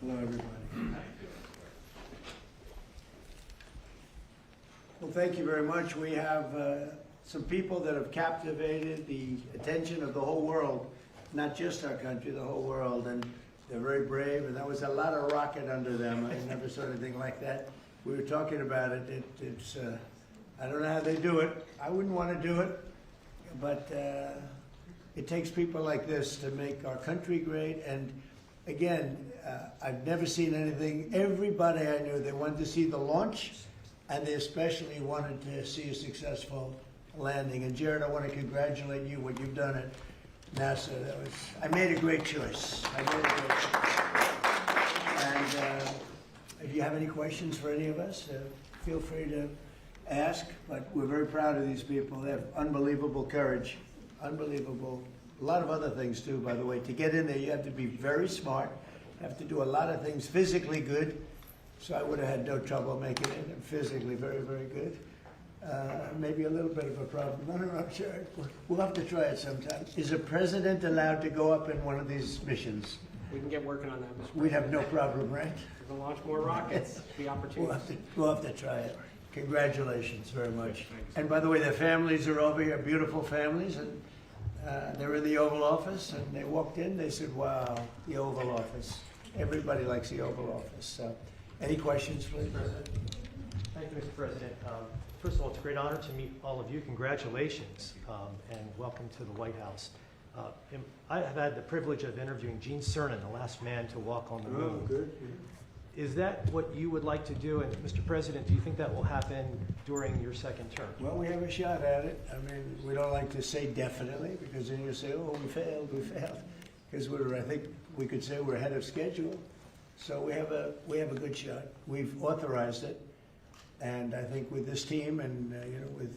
Hello, everybody. Well, thank you very much. We have some people that have captivated the attention of the whole world, not just our country, the whole world, and they're very brave, and that was a lot of rocket under them. I never saw anything like that. We were talking about it. It's I don't know how they do it. I wouldn't want to do it, but it takes people like this to make our country great. And again, I've never seen anything. Everybody I knew, they wanted to see the launch, and they especially wanted to see a successful landing. And Jared, I want to congratulate you, what you've done at NASA. I made a great choice. And if you have any questions for any of us, feel free to ask. But we're very proud of these people. They have unbelievable courage, unbelievable. A lot of other things too, by the way. To get in there, you have to be very smart. You have to do a lot of things physically good. So I would have had no trouble making it. I'm physically very, very good. Maybe a little bit of a problem. I don't know, I'm sure. We'll have to try it sometime. Is a president allowed to go up in one of these missions? We can get working on that, Mr. President. We'd have no problem, right? We're going to launch more rockets. Be opportunities. We'll have to try it. Congratulations very much. And by the way, their families are over here, beautiful families, and they're in the Oval Office, and they walked in, they said, wow, the Oval Office. Everybody likes the Oval Office. So, any questions, please? Thank you, Mr. President. First of all, it's a great honor to meet all of you. Congratulations, and welcome to the White House. I have had the privilege of interviewing Gene Cernan, the last man to walk on the moon. Oh, good. Is that what you would like to do? And Mr. President, do you think that will happen during your second term? Well, we have a shot at it. I mean, we don't like to say definitely, because then you say, oh, we failed. Because I think we could say we're ahead of schedule. So we have a good shot. We've authorized it. And I think with this team and, with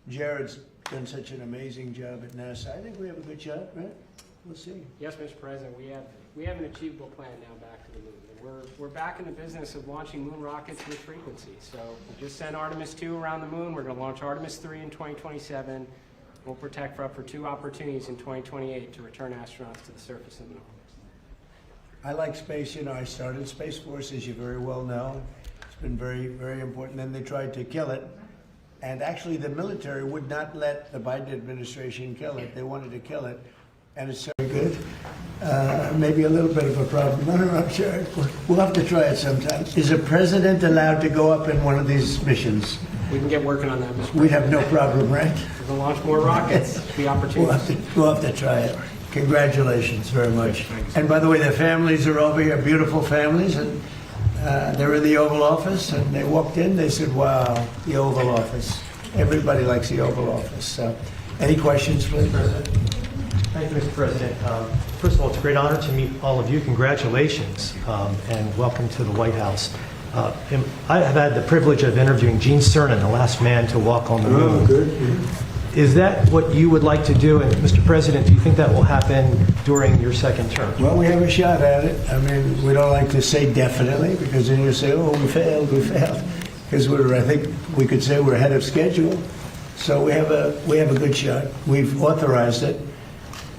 Jared's done such an amazing job at NASA, I think we have a good shot, right? We'll see. Yes, Mr. President, we have an achievable plan now back to the moon. We're back in the business of launching moon rockets with frequency. So we just sent Artemis II around the moon. We're going to launch Artemis III in 2027. We'll protect for up for 2 opportunities in 2028 to return astronauts to the surface of the moon. I like space. I started Space Force, as you very well know. It's been very, very important. Then they tried to kill it. And actually, the military would not let the Biden administration kill it. They wanted to kill it. And it's very good. Maybe a little bit of a problem. I don't know, I'm sure. We'll have to try it sometime. Is a president allowed to go up in one of these missions? We can get working on that, Mr. President. We'd have no problem, right? We're going to launch more rockets. Be opportunities. We'll have to try it. Congratulations very much. And by the way, their families are over here, beautiful families, and they're in the Oval Office, and they walked in, they said, wow, the Oval Office. Everybody likes the Oval Office. So, any questions, please? Thank you, Mr. President. First of all, it's a great honor to meet all of you. Congratulations, and welcome to the White House. I have had the privilege of interviewing Gene Cernan, the last man to walk on the moon. Oh, good. Is that what you would like to do? And Mr. President, do you think that will happen during your second term? Well, we have a shot at it. I mean, we don't like to say definitely, because then you say, oh, we failed. Because I think we could say we're ahead of schedule. So we have a good shot. We've authorized it.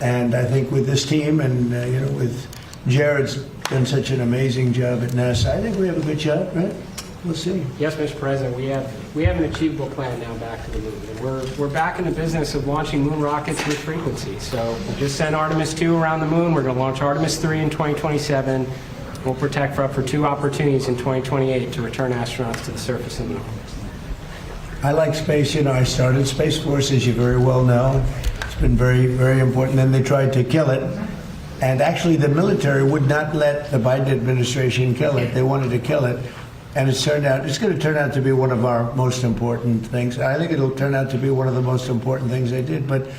And I think with this team and, with Jared's done such an amazing job at NASA, I think we have a good shot, right? We'll see. Yes, Mr. President, we have an achievable plan now back to the moon. We're back in the business of launching moon rockets with frequency. So we just sent Artemis II around the moon. We're going to launch Artemis III in 2027. We'll protect for up for 2 opportunities in 2028 to return astronauts to the surface of the moon. I like space. I started Space Force, as you very well know. It's been very, very important. Then they tried to kill it. And actually, the military would not let the Biden administration kill it. They wanted to kill it. And it's going to turn out to be one of our most important things. I think it'll turn out to be one of the most important things they did. But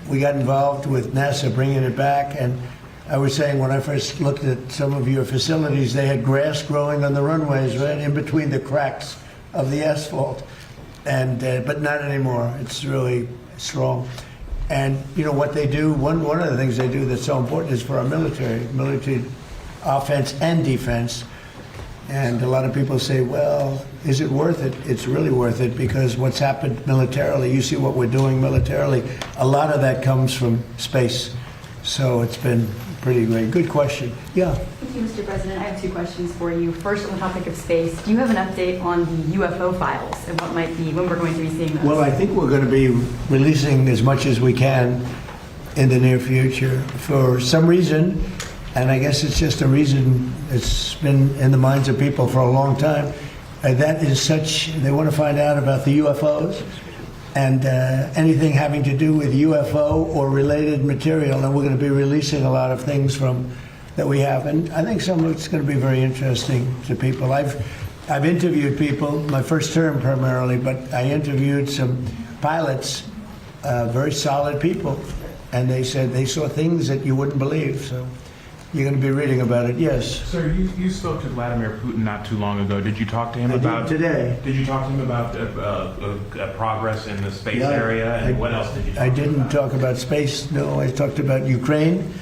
we got involved with NASA bringing it back. And I was saying when I first looked at some of your facilities, they had grass growing on the runways, right in between the cracks of the asphalt. And but not anymore. It's really strong. And what they do, one of the things they do that's so important is for our military offense and defense. And a lot of people say, well, is it worth it? It's really worth it, because what's happened militarily, you see what we're doing militarily, a lot of that comes from space. So it's been pretty great. Good question. Yeah. Thank you, Mr. President. I have two questions for you. First, on the topic of space, do you have an update on the UFO files and what might be, when we're going to be seeing those? Well, I think we're going to be releasing as much as we can in the near future. For some reason, and I guess it's just a reason it's been in the minds of people for a long time, that is such, they want to find out about the UFOs and anything having to do with UFO or related material, and we're going to be releasing a lot of things from that we have, and I think some of it's going to be very interesting to people. I've interviewed people, my first term primarily, but I interviewed some pilots, very solid people, and they said they saw things that you wouldn't believe. So you're going to be reading about it. Yes. Sir, you spoke to Vladimir Putin not too long ago. Did you talk to him about today? Did you talk to him about progress in the space area, and what else did you? I didn't talk about space. No, I talked about Ukraine,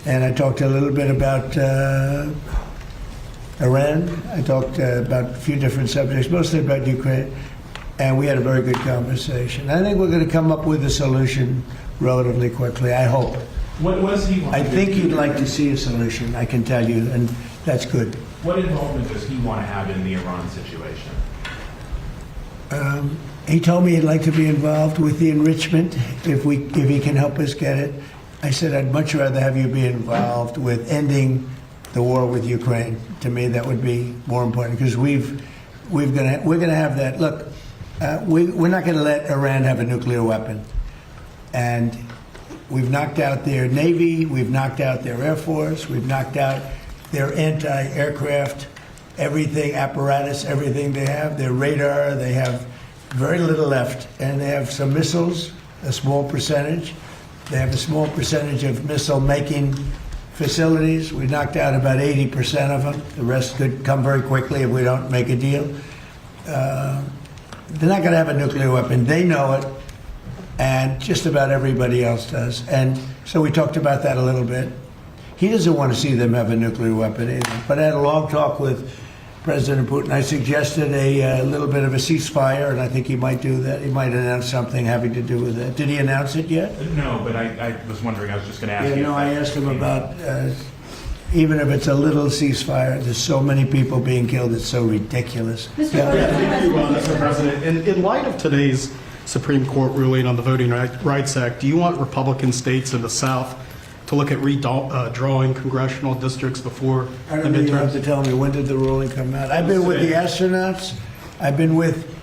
and I talked a little bit about Iran. I talked about a few different subjects, mostly about Ukraine, and we had a very good conversation. I think we're going to come up with a solution relatively quickly. I hope. What does he want? I think you'd like to see a solution, I can tell you, and that's good. What involvement does he want to have in the Iran situation? He told me he'd like to be involved with the enrichment if he can help us get it. I said I'd much rather have you be involved with ending the war with Ukraine. To me, that would be more important because we're gonna have that. Look, we're not going to let Iran have a nuclear weapon, and we've knocked out their Navy, we've knocked out their Air Force, we've knocked out their anti-aircraft, everything, apparatus, everything they have, their radar, they have very little left. And they have some missiles, a small percentage. They have a small percentage of missile-making facilities. We knocked out about 80% of them. The rest could come very quickly if we don't make a deal. They're not going to have a nuclear weapon. They know it. And just about everybody else does. And so we talked about that a little bit. He doesn't want to see them have a nuclear weapon either. But I had a long talk with President Putin. I suggested a little bit of a ceasefire, and I think he might do that. He might announce something having to do with that. Did he announce it yet? No, but I was wondering, I was just going to ask you. Yeah, no, I asked him about, even if it's a little ceasefire, there's so many people being killed, it's so ridiculous. Mr. Yeah. President, Thank you, Mr. President. In light of today's Supreme Court ruling on the Voting Rights Act, do you want Republican states in the South to look at redrawing congressional districts before I the don't know, you have midterms? to tell me, when did the ruling come out? I've been with the astronauts. I've been with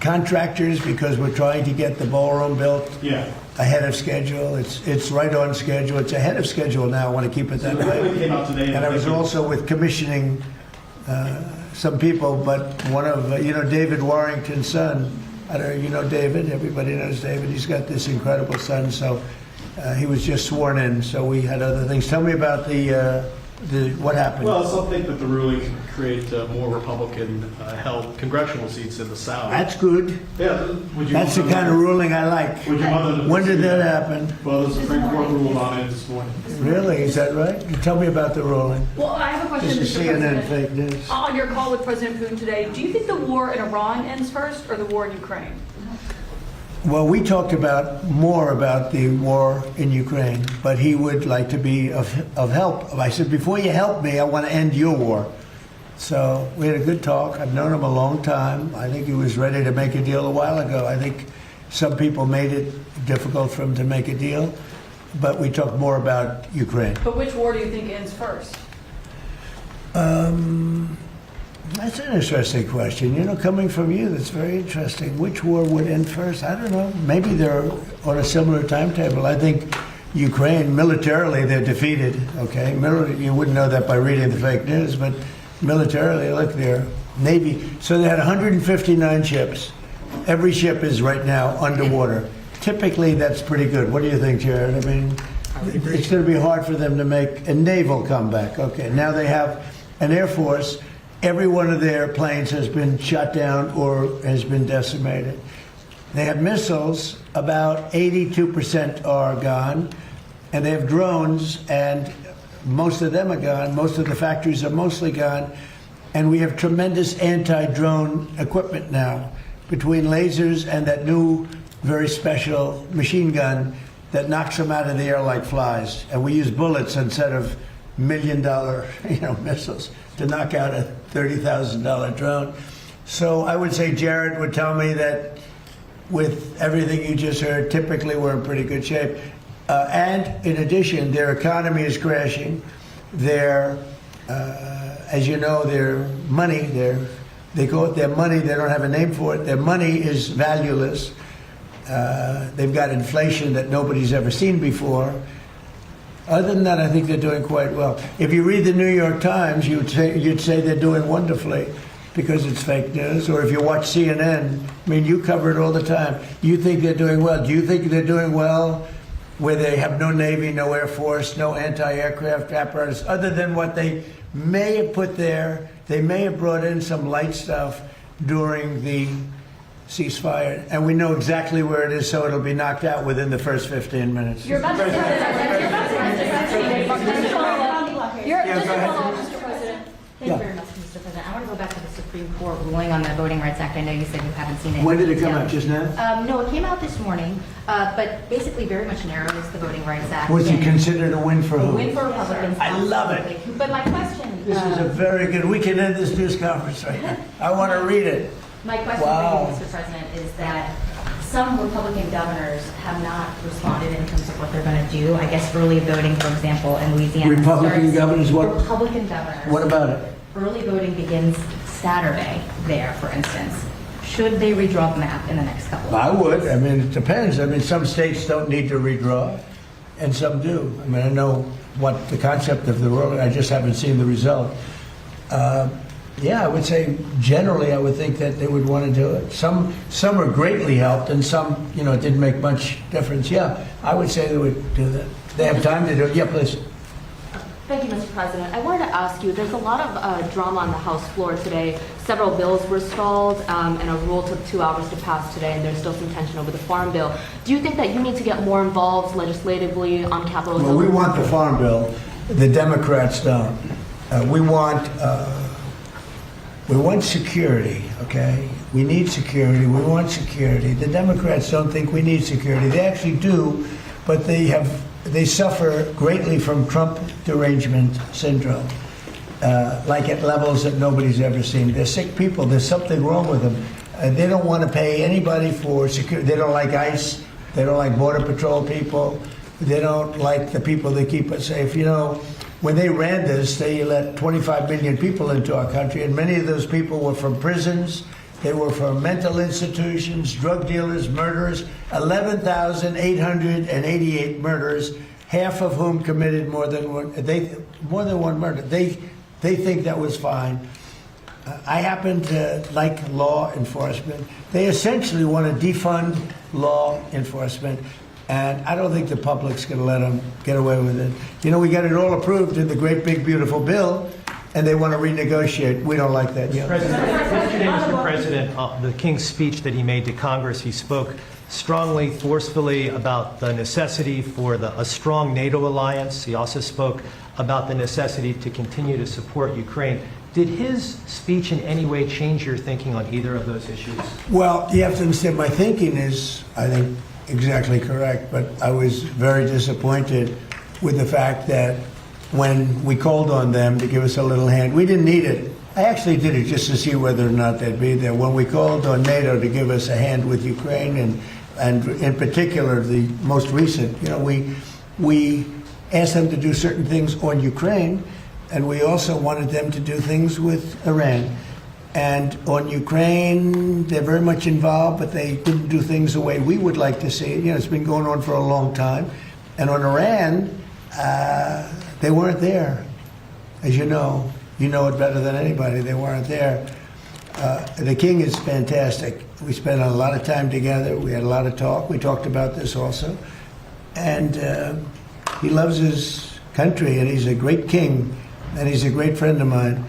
contractors because we're trying to get the ballroom built Yeah. ahead of schedule. It's right on schedule. It's ahead of schedule now. I want to keep it that The ruling way. came out today. And I was also with commissioning some people, but one of, David Warrington's son. I don't know, you know David? Everybody knows David. He's got this incredible son, so he was just sworn in, so we had other things. Tell me about what happened. Well, some think that the ruling could create more Republican-held congressional seats in the South. That's good. Yeah, would you That's the want kind of ruling I like. Would you want them to When did pursue that happen? Well, the Supreme Court ruled on it this morning. Really? Is that right? Tell me about the ruling. well, I have a question, This is Mr. CNN President. fake news. On your call with President Putin today, do you think the war in Iran ends first or the war in Ukraine? Well, we talked more about the war in Ukraine, but he would like to be of help. I said, before you help me, I want to end your war. So we had a good talk. I've known him a long time. I think he was ready to make a deal a while ago. I think some people made it difficult for him to make a deal, but we talked more about Ukraine. But which war do you think ends first? That's an interesting question. Coming from you, that's very interesting. Which war would end first? I don't know. Maybe they're on a similar timetable. I think Ukraine, militarily, they're defeated, okay? You wouldn't know that by reading the fake news, but militarily, look, their Navy. So they had 159 ships. Every ship is right now underwater. Typically, that's pretty good. What do you think, Jared? I mean, it's going to be hard for them to make a naval comeback. Okay, now they have an Air Force. Every one of their planes has been shot down or has been decimated. They have missiles, about 82% are gone, and they have drones, and most of them are gone. Most of the factories are mostly gone, and we have tremendous anti-drone equipment now. Between lasers and that new, very special machine gun, that knocks them out of the air like flies. And we use bullets instead of $1 million, missiles to knock out a $30,000 drone. So I would say Jared would tell me that with everything you just heard, typically we're in pretty good shape. And in addition, their economy is crashing. Their, as you know, their money, they call it their money, they don't have a name for it. Their money is valueless. They've got inflation that nobody's ever seen before. Other than that, I think they're doing quite well. If you read the New York Times, you'd say they're doing wonderfully because it's fake news. Or if you watch CNN, I mean, you cover it all the time. You think they're doing well. Do you think they're doing well where they have no Navy, no Air Force, no anti-aircraft apparatus, other than what they may have put there? They may have brought in some light stuff during the ceasefire, and we know exactly where it is, so it'll be knocked out within the first 15 minutes. You're about to say Yeah, go ahead. Mr. President. Thank Yeah. you very much, Mr. President. I want to go back to the Supreme Court ruling on the Voting Rights Act. I know you said you haven't seen it. When did it come Yeah. out, just now? No, it came out this morning, but basically very much narrows the Voting Rights Act. Was it And considered a win for a who? win for Republicans? I love it. absolutely. But my question. This is a very good, we can end this news conference right now. I want to read it. My question Wow. for you, Mr. President, is that some Republican governors have not responded in terms of what they're going to do. I guess early voting, for example, in Louisiana. Republican starts- governors, what? Republican governors. What about it? Early voting begins Saturday there, for instance. Should they redraw the map in the next couple of I weeks? would. I mean, it depends. I mean, some states don't need to redraw, and some do. I mean, I know what the concept of the rule. I just haven't seen the result. Yeah, I would say generally, I would think that they would want to do it. Some are greatly helped, and some, it didn't make much difference. Yeah, I would say they would do that. They have time to do it. Yeah, please. Thank you, Mr. President. I wanted to ask you, there's a lot of drama on the House floor today. Several bills were stalled, and a rule took 2 hours to pass today, and there's still some tension over the Farm Bill. Do you think that you need to get more involved legislatively on Capitol Hill? Well, we want the Farm Bill. The Democrats don't. We want security, okay? We need security. We want security. The Democrats don't think we need security. They actually do, but they suffer greatly from Trump derangement syndrome, like at levels that nobody's ever seen. They're sick people. There's something wrong with them. They don't want to pay anybody for security. They don't like ICE. They don't like Border Patrol people. They don't like the people that keep us safe. When they ran this, they let 25 million people into our country, and many of those people were from prisons. They were from mental institutions, drug dealers, murderers, 11,888 murders, half of whom committed more than one murder. They think that was fine. I happen to like law enforcement. They essentially want to defund law enforcement, and I don't think the public's going to let them get away with it. We got it all approved in the great big beautiful bill, and they want to renegotiate. We don't like that. Yesterday, Mr. President, the King's speech that he made to Congress, he spoke strongly, forcefully about the necessity for a strong NATO alliance. He also spoke about the necessity to continue to support Ukraine. Did his speech in any way change your thinking on either of those issues? Well, you have to understand, my thinking is, I think, exactly correct, but I was very disappointed with the fact that when we called on them to give us a little hand, we didn't need it. I actually did it just to see whether or not they'd be there. When we called on NATO to give us a hand with Ukraine, and in particular the most recent, we asked them to do certain things on Ukraine, and we also wanted them to do things with Iran. And on Ukraine, they're very much involved, but they didn't do things the way we would like to see it. It's been going on for a long time. And on Iran, they weren't there. As you know it better than anybody. They weren't there. The king is fantastic. We spent a lot of time together. We had a lot of talk. We talked about this also. And he loves his country, and he's a great king, and he's a great friend of mine.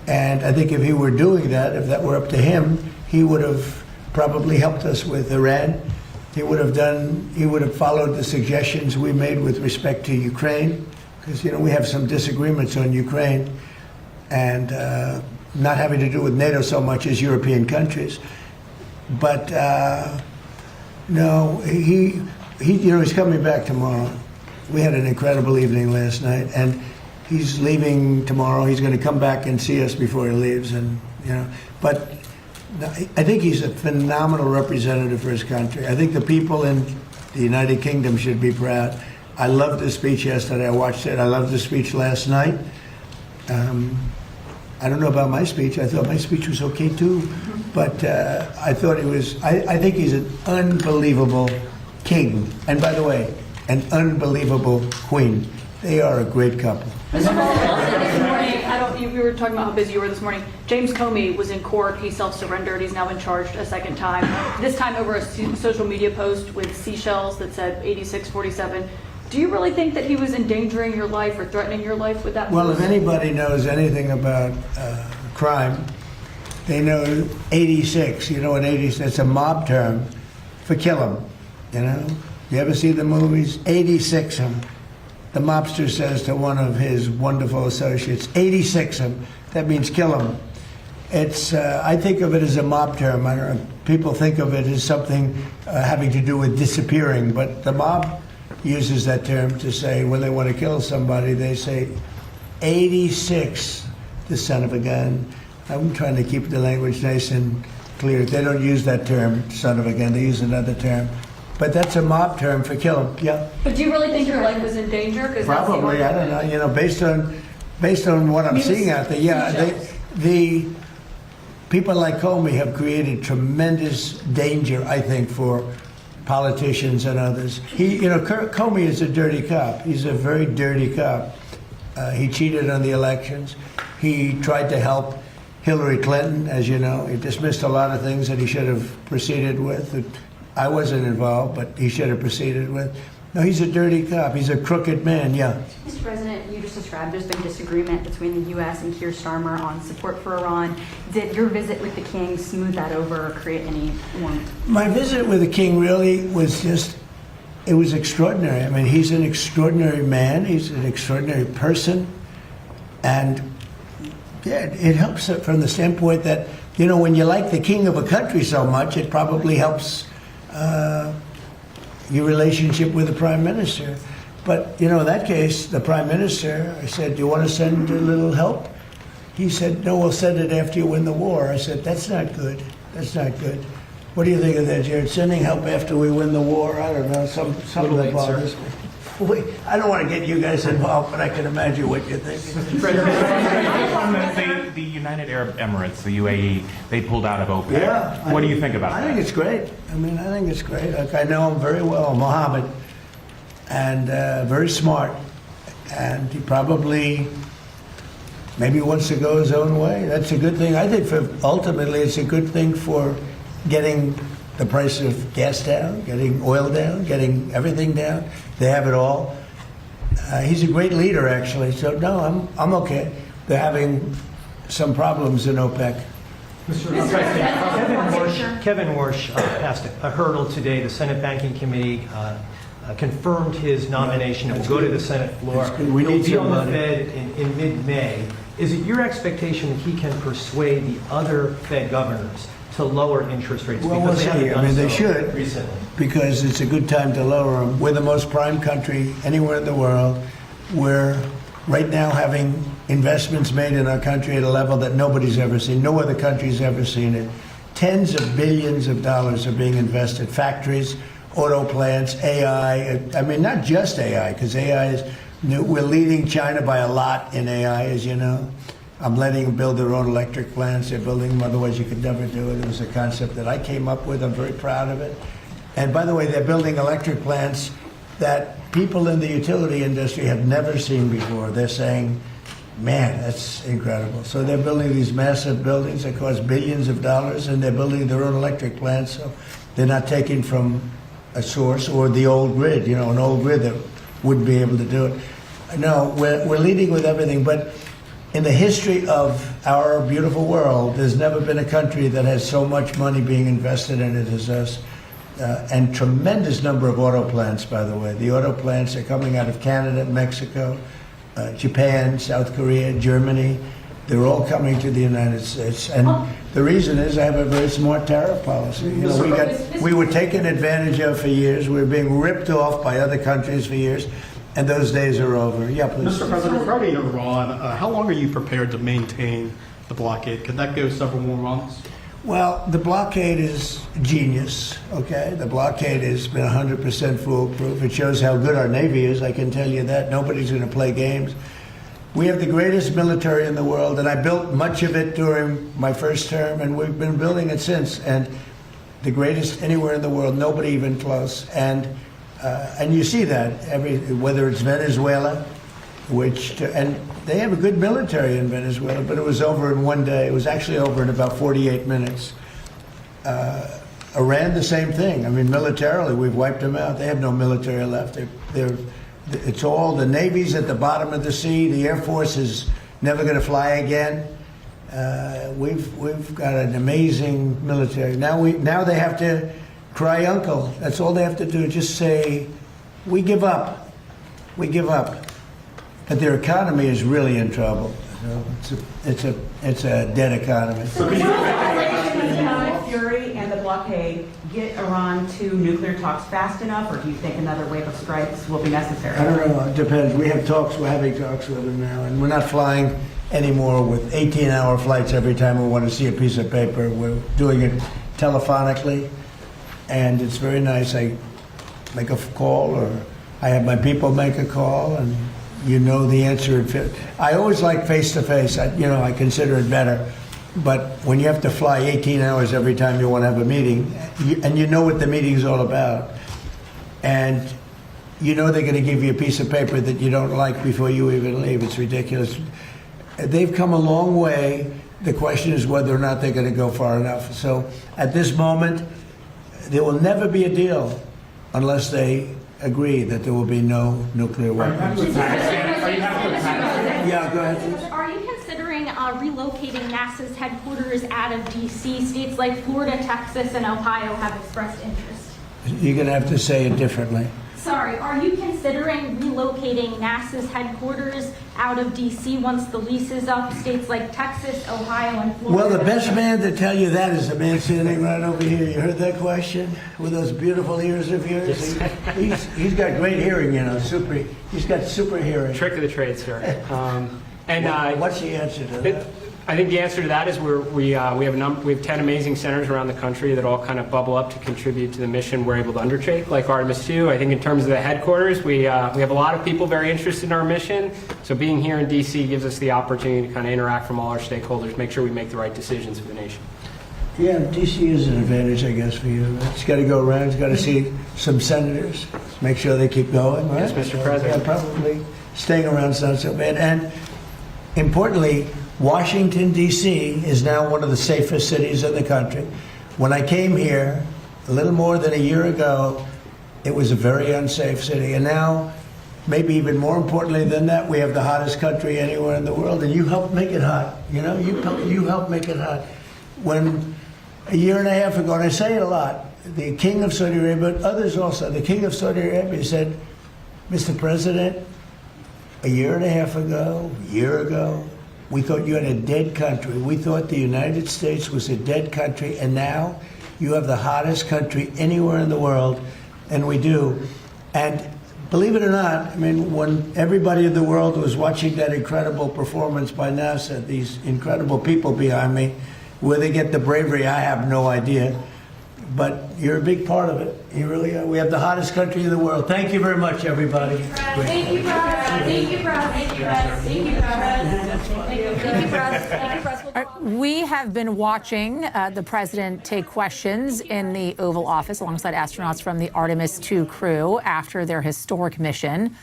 And I think if he were doing that, if that were up to him, he would have probably helped us with Iran. He would have followed the suggestions we made with respect to Ukraine, because, we have some disagreements on Ukraine, and not having to do with NATO so much as European countries. But no, he's coming back tomorrow. We had an incredible evening last night, and he's leaving tomorrow. He's going to come back and see us before he leaves, and but I think he's a phenomenal representative for his country. I think the people in the United Kingdom should be proud. I loved the speech yesterday. I watched it. I loved the speech last night. I don't know about my speech. I thought my speech was okay too, but I thought it was. I think he's an unbelievable king, and by the way, an unbelievable queen. They are a great couple. Mr. President, this morning, we were talking about how busy you were this morning. James Comey was in court. He self-surrendered. He's now been charged a second time, this time over a social media post with seashells that said 8647. Do you really think that he was endangering your life or threatening your life with that Well, post? if anybody knows anything about crime, they know 86. You know what 86? It's a mob term for kill him. You ever see the movies? 86 him. The mobster says to one of his wonderful associates, 86 him. That means kill him. It's, I think of it as a mob term. I don't know, people think of it as something having to do with disappearing, but the mob uses that term to say when they want to kill somebody, they say, 86, the son of a gun. I'm trying to keep the language nice and clear. They don't use that term, son of a gun. They use another term. But that's a mob term for kill him. Yeah. But do you really think your life was in danger? 'Cause that's the Probably. I don't know. Based on what I'm seeing out there, yeah. The people like Comey have created tremendous danger, I think, for politicians and others. Comey is a dirty cop. He's a very dirty cop. He cheated on the elections. He tried to help Hillary Clinton, as you know. He dismissed a lot of things that he should have proceeded with. I wasn't involved, but he should have proceeded with. No, he's a dirty cop. He's a crooked man, yeah. Mr. President, you just described there's been disagreement between the U.S. and Keir Starmer on support for Iran. Did your visit with the king smooth that over or create any warmth? My visit with the king really was it was extraordinary. I mean, he's an extraordinary man. He's an extraordinary person. And yeah, it helps from the standpoint that, when you like the king of a country so much, it probably helps your relationship with the prime minister. But, in that case, the prime minister, I said, do you want to send a little help? He said, no, we'll send it after you win the war. I said, that's not good. That's not good. What do you think of that, Jared? Sending help after we win the war? I don't know, something that bothers me. Wait, I don't want to get you guys involved, but I can imagine what you're thinking. The United Arab Emirates, the UAE, they pulled out of OPEC. Yeah, What do you think about that? I think it's great. I think it's great. Like, I know him very well, Mohammed, and very smart. And he probably maybe wants to go his own way. That's a good thing. I think ultimately it's a good thing for getting the price of gas down, getting oil down, getting everything down. They have it all. He's a great leader, actually. So no, I'm okay. They're having some problems in OPEC. Mr. President, Kevin Warsh passed a hurdle today. The Senate Banking Committee confirmed his nomination. It will go to the Senate floor. That's good. We He'll need be on the somebody. Fed in mid-May. Is it your expectation that he can persuade the other Fed governors to lower interest rates? Well, we'll Because they see. haven't done They so should, recently. because it's a good time to lower them. We're the most prime country anywhere in the world. We're right now having investments made in our country at a level that nobody's ever seen. No other country's ever seen it. Tens of billions of dollars are being invested. Factories, auto plants, AI. I mean, not just AI, because AI is new. We're leading China by a lot in AI, as you know. I'm letting them build their own electric plants. They're building them, otherwise you could never do it. It was a concept that I came up with. I'm very proud of it. And by the way, they're building electric plants that people in the utility industry have never seen before. They're saying, man, that's incredible. So they're building these massive buildings that cost billions of dollars, and they're building their own electric plants. So they're not taking from a source or the old grid, an old grid that wouldn't be able to do it. No, we're leading with everything, but in the history of our beautiful world, there's never been a country that has so much money being invested in it as us. And tremendous number of auto plants, by the way. The auto plants are coming out of Canada, Mexico, Japan, South Korea, Germany. They're all coming to the United States. And the reason is I have a very smart tariff policy. You know, we were taken advantage of for years. We were being ripped off by other countries for years. And those days are over. Yeah, please. Mr. President, regarding Iran, how long are you prepared to maintain the blockade? Could that go several more months? Well, the blockade is genius, okay? The blockade has been 100% foolproof. It shows how good our Navy is, I can tell you that. Nobody's going to play games. We have the greatest military in the world, and I built much of it during my first term, and we've been building it since. And the greatest anywhere in the world, nobody even close. And you see that, whether it's Venezuela, and they have a good military in Venezuela, but it was over in one day. It was actually over in about 48 minutes. Iran, the same thing. I mean, militarily, we've wiped them out. They have no military left. It's all the Navy's at the bottom of the sea. The Air Force is never going to fly again. We've got an amazing military. Now they have to cry uncle. That's all they have to do. Just say, we give up. We give up. But their economy is really in trouble. It's a dead economy. So can fury and the blockade get Iran to nuclear talks fast enough, or do you think another wave of strikes will be necessary? I don't know. It depends. We have talks. We're having talks with them now, and we're not flying anymore with 18-hour flights every time we want to see a piece of paper. We're doing it telephonically, and it's very nice. I make a call, or I have my people make a call, and you know the answer. I always like face-to-face. I consider it better. But when you have to fly 18 hours every time you want to have a meeting, and you know what the meeting's all about, and you know they're going to give you a piece of paper that you don't like before you even leave, it's ridiculous. They've come a long way. The question is whether or not they're going to go far enough. So at this moment, there will never be a deal unless they agree that there will be no nuclear weapons. Yeah, go ahead. Are you considering relocating NASA's headquarters out of D.C.? States like Florida, Texas, and Ohio have expressed interest. You're going to have to say it differently. Sorry, are you considering relocating NASA's headquarters out of D.C. once the lease is up? States like Texas, Ohio, and Florida. Well, the best man to tell you that is the man sitting right over here. You heard that question? With those beautiful ears of yours? He's got great hearing, you know, he's got super hearing. Trick of the trade, sir. What's the answer to that? I think the answer to that is we have 10 amazing centers around the country that all kind of bubble up to contribute to the mission we're able to undertake, like Artemis II. I think in terms of the headquarters, we have a lot of people very interested in our mission. So being here in D.C. gives us the opportunity to kind of interact from all our stakeholders, make sure we make the right decisions for the nation. Yeah, D.C. is an advantage, I guess, for you. It's got to go around. It's got to see some senators, make sure they keep going, right? Yes, Mr. President. Yeah, probably staying around is not so bad. And importantly, Washington, D.C. is now one of the safest cities in the country. When I came here a little more than a year ago, it was a very unsafe city. And now, maybe even more importantly than that, we have the hottest country anywhere in the world. And you helped make it hot. You know, you helped make it hot. When a year and a half ago, and I say it a lot, the King of Saudi Arabia, but others also, the King of Saudi Arabia said, Mr. President, a year and a half ago, we thought you had a dead country. We thought the United States was a dead country, and now you have the hottest country anywhere in the world, and we do. And believe it or not, I mean, when everybody in the world was watching that incredible performance by NASA, these incredible people behind me, where they get the bravery, I have no idea. But you're a big part of it. You really are. We have the hottest country in the world. Thank you very much, everybody. Thank you, Brad. Thank you, Brad. Thank you, Brad. Thank you, Brad. Thank you, Brad. We have been watching the president take questions in the Oval Office alongside astronauts from the Artemis II crew after their historic mission.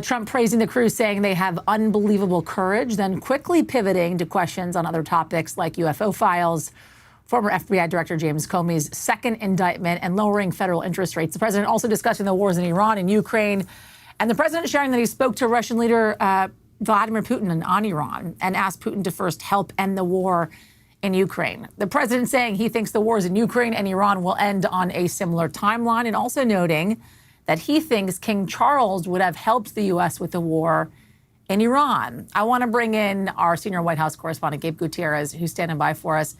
Trump praising the crew, saying they have unbelievable courage, then quickly pivoting to questions on other topics like UFO files, former FBI Director James Comey's second indictment, and lowering federal interest rates. The president also discussing the wars in Iran and Ukraine, and the president sharing that he spoke to Russian leader Vladimir Putin on Iran and asked Putin to first help end the war in Ukraine. The president saying he thinks the wars in Ukraine and Iran will end on a similar timeline, and also noting that he thinks King Charles would have helped the U.S. with the war in Iran. I want to bring in our senior White House correspondent, Gabe Gutierrez, who's standing by for us.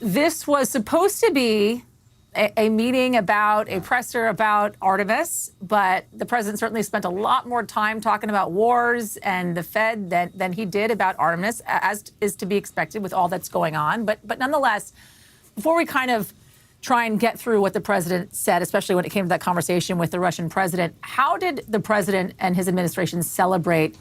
This was supposed to be a meeting about, a presser about Artemis, but the president certainly spent a lot more time talking about wars and the Fed than he did about Artemis, as is to be expected with all that's going on. But nonetheless, before we kind of try and get through what the president said, especially when it came to that conversation with the Russian president, how did the president and his administration celebrate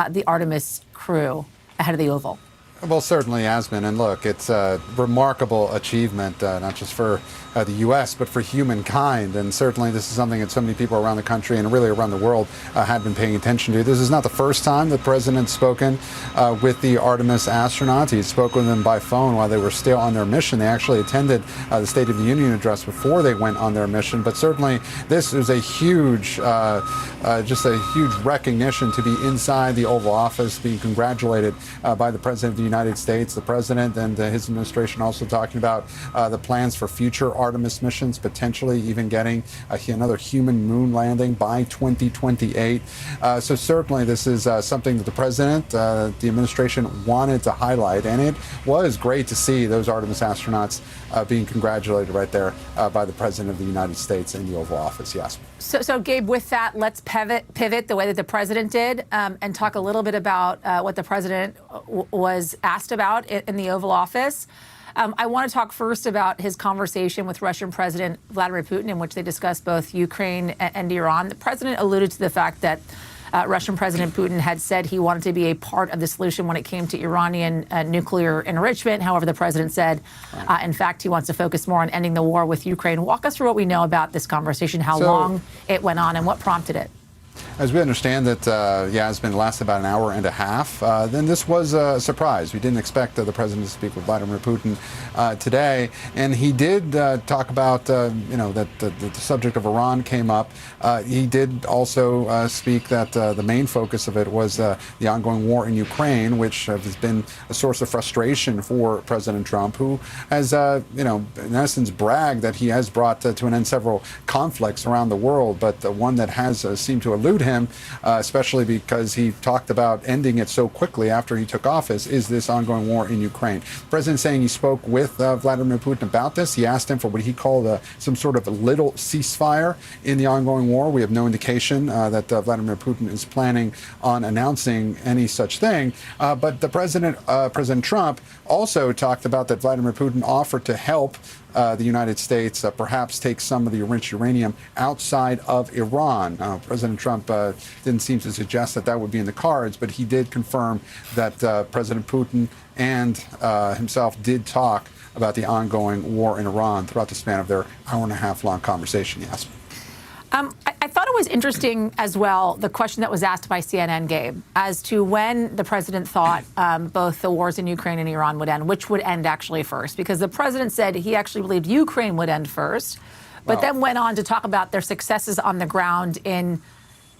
the Artemis crew ahead of the Oval? Well, certainly, Yasmin. And look, it's a remarkable achievement, not just for the U.S., but for humankind. And certainly this is something that so many people around the country and really around the world had been paying attention to. This is not the first time the president's spoken with the Artemis astronauts. He spoke with them by phone while they were still on their mission. They actually attended the State of the Union address before they went on their mission. But certainly this is a huge, just a huge recognition to be inside the Oval Office, being congratulated by the President of the United States. The president and his administration also talking about the plans for future Artemis missions, potentially even getting another human moon landing by 2028. So certainly this is something that the president, the administration wanted to highlight, and it was great to see those Artemis astronauts being congratulated right there by the President of the United States in the Oval Office. Yes. So Gabe, with that, let's pivot the way that the president did and talk a little bit about what the president was asked about in the Oval Office. I want to talk first about his conversation with Russian President Vladimir Putin, in which they discussed both Ukraine and Iran. The president alluded to the fact that Russian President Putin had said he wanted to be a part of the solution when it came to Iranian nuclear enrichment. However, the president said, in fact, he wants to focus more on ending the war with Ukraine. Walk us through what we know about this conversation, how long it went on, and what prompted it. As we understand that, Yasmin, lasted about an hour and a half. Then this was a surprise. We didn't expect the president to speak with Vladimir Putin today, and he did talk about, that the subject of Iran came up. He did also speak that the main focus of it was the ongoing war in Ukraine, which has been a source of frustration for President Trump, who has, in essence, bragged that he has brought to an end several conflicts around the world, but the one that has seemed to elude him, especially because he talked about ending it so quickly after he took office, is this ongoing war in Ukraine. The president saying he spoke with Vladimir Putin about this. He asked him for what he called some sort of a little ceasefire in the ongoing war. We have no indication that Vladimir Putin is planning on announcing any such thing. But the President Trump also talked about that Vladimir Putin offered to help the United States perhaps take some of the enriched uranium outside of Iran. President Trump didn't seem to suggest that would be in the cards, but he did confirm that President Putin and himself did talk about the ongoing war in Iran throughout the span of their hour-and-a-half-long conversation. Yes. I thought it was interesting as well, the question that was asked by CNN, Gabe, as to when the president thought both the wars in Ukraine and Iran would end, which would end actually first, because the president said he actually believed Ukraine would end first, but then went on to talk about their successes on the ground in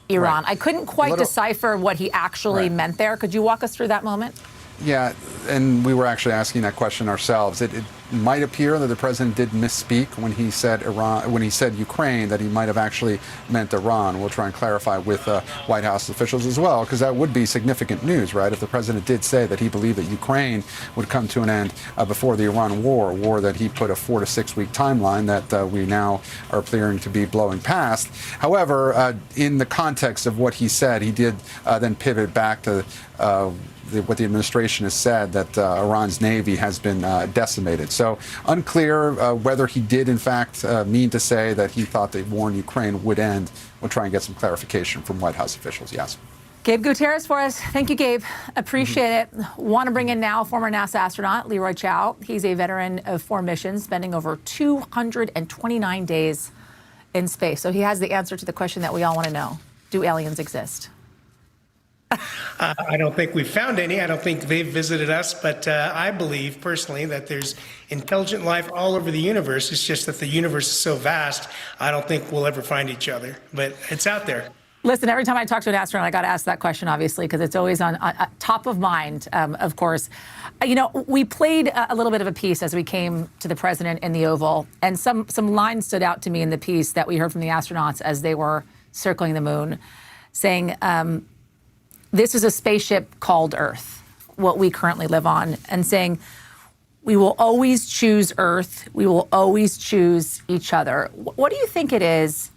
Iran. I couldn't quite decipher what he actually meant there. Could you walk us through that moment? Yeah, and we were actually asking that question ourselves. It might appear that the president did misspeak when he said Iran, when he said Ukraine, that he might have actually meant Iran. We'll try and clarify with White House officials as well, because that would be significant news, right? If the president did say that he believed that Ukraine would come to an end before the Iran war, a war that he put a 4 to 6 week timeline that we now are appearing to be blowing past. However, in the context of what he said, he did then pivot back to what the administration has said, that Iran's Navy has been decimated. So unclear whether he did, in fact, mean to say that he thought the war in Ukraine would end. We'll try and get some clarification from White House officials. Yes. Gabe Gutierrez for us. Thank you, Gabe. Appreciate it. Want to bring in now former NASA astronaut Leroy Chiao. He's a veteran of 4 missions, spending over 229 days in space. So he has the answer to the question that we all want to know. Do aliens exist? I don't think we've found any. I don't think they've visited us, but I believe personally that there's intelligent life all over the universe. It's just that the universe is so vast, I don't think we'll ever find each other, but it's out there. Listen, every time I talk to an astronaut, I got to ask that question, obviously, because it's always on top of mind, of course. We played a little bit of a piece as we came to the president in the Oval, and some lines stood out to me in the piece that we heard from the astronauts as they were circling the moon, saying, this is a spaceship called Earth, what we currently live on, and saying, we will always choose Earth. We will always choose each other. What do you think it is,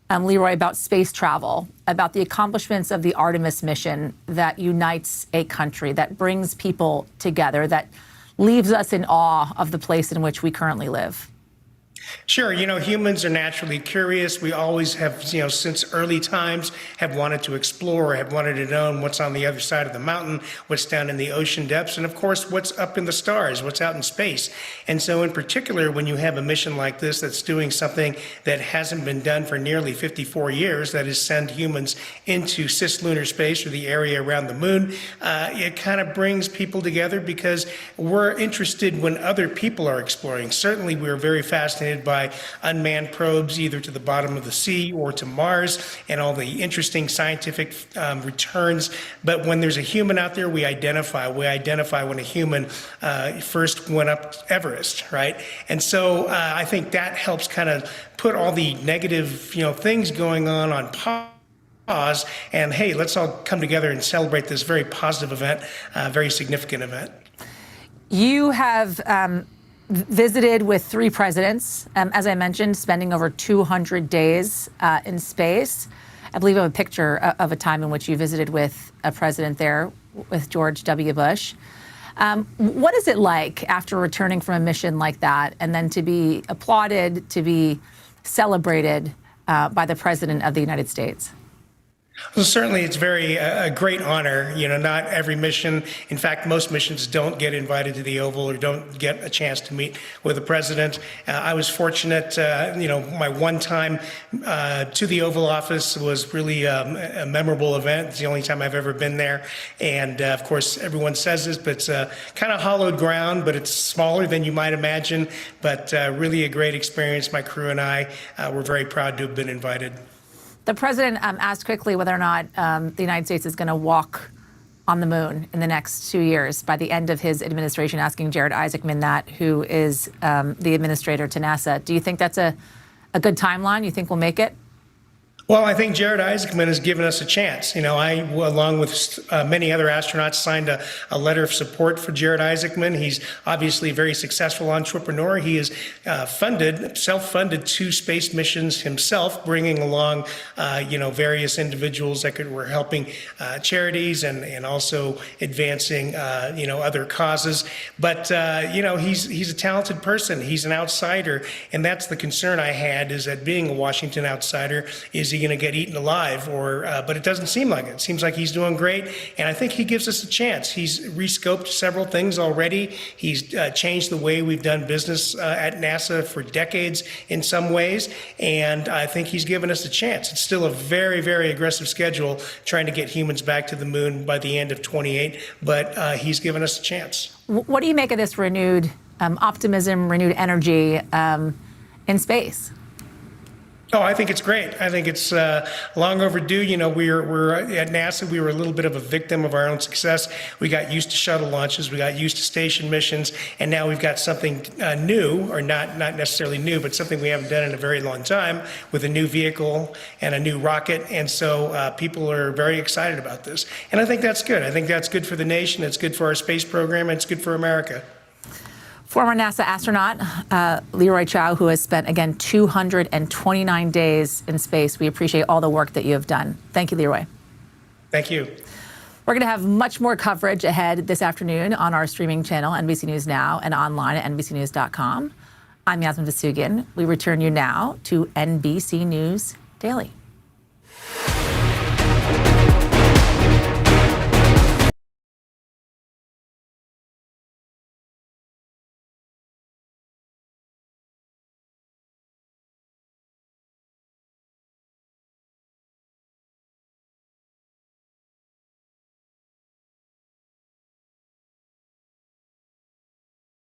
Leroy, about space travel, about the accomplishments of the Artemis mission that unites a country, that brings people together, that leaves us in awe of the place in which we currently live? Sure. Humans are naturally curious. We always have, since early times, have wanted to explore, have wanted to know what's on the other side of the mountain, what's down in the ocean depths, and of course, what's up in the stars, what's out in space. And so in particular, when you have a mission like this that's doing something that hasn't been done for nearly 54 years, that is send humans into cislunar space, or the area around the moon, it kind of brings people together because we're interested when other people are exploring. Certainly, we're very fascinated by unmanned probes, either to the bottom of the sea or to Mars, and all the interesting scientific returns. But when there's a human out there, we identify when a human first went up Everest, right? And so I think that helps kind of put all the negative, things going on pause, and hey, let's all come together and celebrate this very positive event, very significant event. You have visited with 3 presidents, as I mentioned, spending over 200 days in space. I believe I have a picture of a time in which you visited with a president there, with George W. Bush. What is it like after returning from a mission like that, and then to be applauded, to be celebrated by the President of the United States? Well, certainly it's a great honor. Not every mission, in fact, most missions don't get invited to the Oval or don't get a chance to meet with the president. I was fortunate, my one time to the Oval Office was really a memorable event. It's the only time I've ever been there. And of course, everyone says this, but it's kind of hollowed ground, but it's smaller than you might imagine, but really a great experience. My crew and I were very proud to have been invited. The president asked quickly whether or not the United States is going to walk on the moon in the next 2 years, by the end of his administration, asking Jared Isaacman that, who is the administrator to NASA. Do you think that's a good timeline? You think we'll make it? Well, I think Jared Isaacman has given us a chance. I, along with many other astronauts, signed a letter of support for Jared Isaacman. He's obviously a very successful entrepreneur. He has self-funded 2 space missions himself, bringing along, various individuals that were helping charities and also advancing, other causes. But, he's a talented person. He's an outsider. And that's the concern I had, is that being a Washington outsider, is he going to get eaten alive? But it doesn't seem like it. It seems like he's doing great, and I think he gives us a chance. He's rescoped several things already. He's changed the way we've done business at NASA for decades in some ways, and I think he's given us a chance. It's still a very, very aggressive schedule, trying to get humans back to the moon by the end of 28, but he's given us a chance. What do you make of this renewed optimism, renewed energy in space? Oh, I think it's great. I think it's long overdue. We're at NASA. We were a little bit of a victim of our own success. We got used to shuttle launches. We got used to station missions. And now we've got something new, or not necessarily new, but something we haven't done in a very long time, with a new vehicle and a new rocket. And so people are very excited about this. And I think that's good. I think that's good for the nation. It's good for our space program. And it's good for America. Former NASA astronaut Leroy Chiao, who has spent, again, 229 days in space. We appreciate all the work that you have done. Thank you, Leroy. Thank you. We're going to have much more coverage ahead this afternoon on our streaming channel, NBC News Now, and online at NBCNews.com. I'm Yasmin Vasugian. We return you now to NBC News Daily.